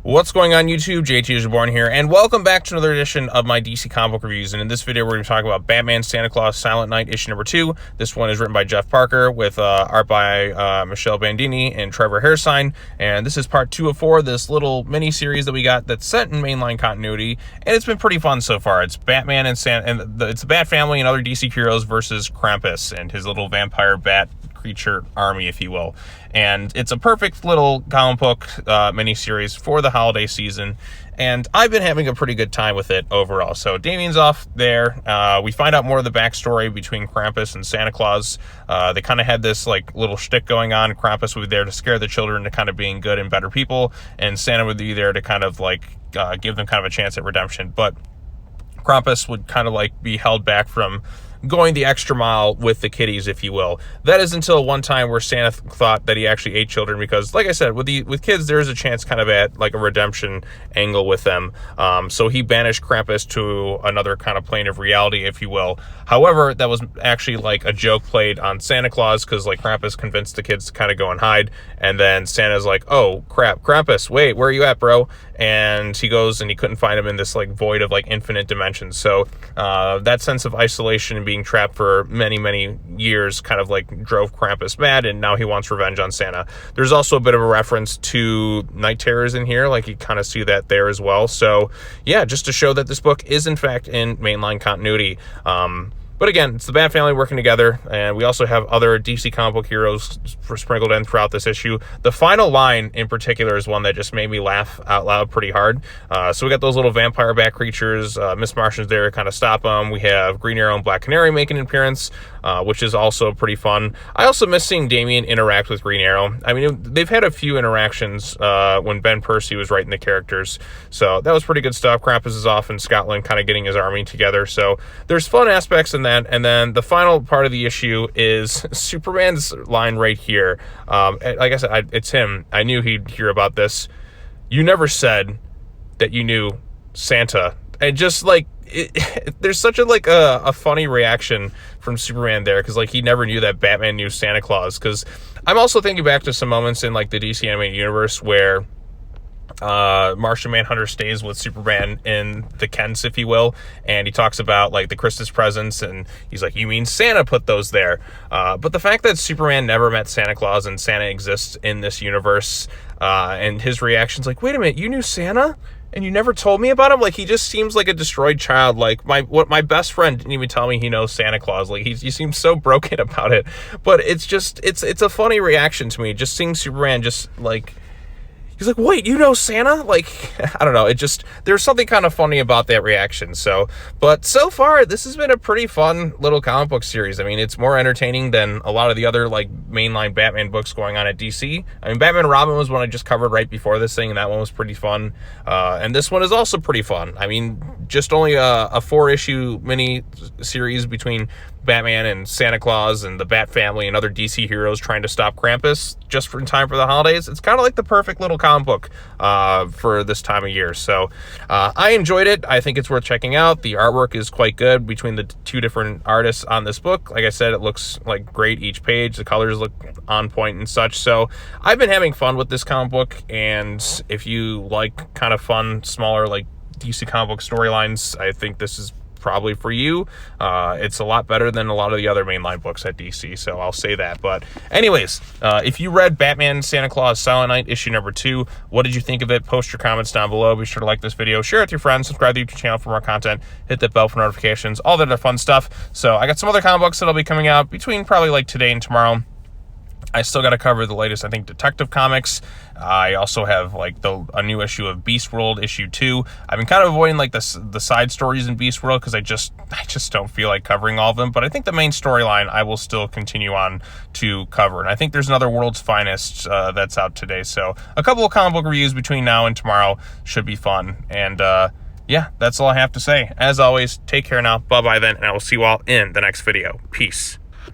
What's going on YouTube? JT is Reborn here, and welcome back to another edition of my DC comic book reviews. And in this video, we're going to talk about Batman Santa Claus Silent Night issue number 2. This one is written by Jeff Parker with art by Michelle Bandini and Trevor Hairsine. And this is part 2 of 4, this little mini-series that we got that's set in mainline continuity. And it's been pretty fun so far. It's Batman and it's the Bat family and other DC heroes versus Krampus and his little vampire bat creature army, if you will. And it's a perfect little comic book mini-series for the holiday season, and I've been having a pretty good time with it overall. So Damien's off there. We find out more of the backstory between Krampus and Santa Claus. They kind of had this like little shtick going on. Krampus would be there to scare the children to kind of being good and better people, and Santa would be there to kind of like give them kind of a chance at redemption. But Krampus would kind of like be held back from going the extra mile with the kiddies, if you will. That is until one time where Santa thought that he actually ate children, because like I said, with kids, there is a chance kind of at like a redemption angle with them. So he banished Krampus to another kind of plane of reality, if you will. However, that was actually like a joke played on Santa Claus, because like Krampus convinced the kids to kind of go and hide, and then Santa's like, oh crap, Krampus, wait, where are you at, bro? And he goes and he couldn't find him in this like void of like infinite dimensions. So that sense of isolation and being trapped for many years kind of like drove Krampus mad, and now he wants revenge on Santa. There's also a bit of a reference to night terrors in here, like you kind of see that there as well. So yeah, just to show that this book is in fact in mainline continuity. But again, it's the Bat family working together, and we also have other DC comic book heroes sprinkled in throughout this issue. The final line in particular is one that just made me laugh out loud pretty hard. So we got those little vampire bat creatures. Miss Martian's there to kind of stop them. We have Green Arrow and Black Canary making an appearance, which is also pretty fun. I also miss seeing Damien interact with Green Arrow. I mean, they've had a few interactions when Ben Percy was writing the characters, so that was pretty good stuff. Krampus is off in Scotland kind of getting his army together, so there's fun aspects in that. And then the final part of the issue is Superman's line right here. Like I said, it's him. I knew he'd hear about this. You never said that you knew Santa. And just like there's such a funny reaction from Superman there, because like he never knew that Batman knew Santa Claus. Because I'm also thinking back to some moments in like the DC animated universe where Martian Manhunter stays with Superman in the Kents, if you will, and he talks about like the Christmas presents, and he's like, you mean Santa put those there? But the fact that Superman never met Santa Claus and Santa exists in this universe, and his reaction's like, wait a minute, you knew Santa and you never told me about him? Like, he just seems like a destroyed child. Like my best friend didn't even tell me he knows Santa Claus. Like he seems so broken about it. But it's just it's a funny reaction to me, just seeing Superman just like, he's like, wait, you know Santa? Like, I don't know. It just, there's something kind of funny about that reaction. So, but so far, this has been a pretty fun little comic book series. I mean, it's more entertaining than a lot of the other, like, mainline Batman books going on at DC. I mean, Batman and Robin was one I just covered right before this thing, and that one was pretty fun. And this one is also pretty fun. I mean, just only a 4-issue mini-series between Batman and Santa Claus and the Bat family and other DC heroes trying to stop Krampus just in time for the holidays. It's kind of like the perfect little comic book for this time of year. So I enjoyed it. I think it's worth checking out. The artwork is quite good between the two different artists on this book. Like I said, it looks like great each page. The colors look on point and such. So I've been having fun with this comic book, and if you like kind of fun, smaller like DC comic book storylines, I think this is probably for you. It's a lot better than a lot of the other mainline books at DC, so I'll say that. But anyways, if you read Batman Santa Claus Silent Night issue number 2, what did you think of it? Post your comments down below. Be sure to like this video, share it with your friends, subscribe to the YouTube channel for more content, hit that bell for notifications, all that other fun stuff. So I got some other comic books that'll be coming out between probably like today and tomorrow. I still got to cover the latest, I think, Detective Comics. I also have like a new issue of Beast World issue 2. I've been kind of avoiding like the side stories in Beast World because I just don't feel like covering all of them. But I think the main storyline I will still continue on to cover. And I think there's another World's Finest that's out today. So a couple of comic book reviews between now and tomorrow should be fun. And yeah, that's all I have to say. As always, take care now. Bye-bye then, and I will see you all in the next video. Peace.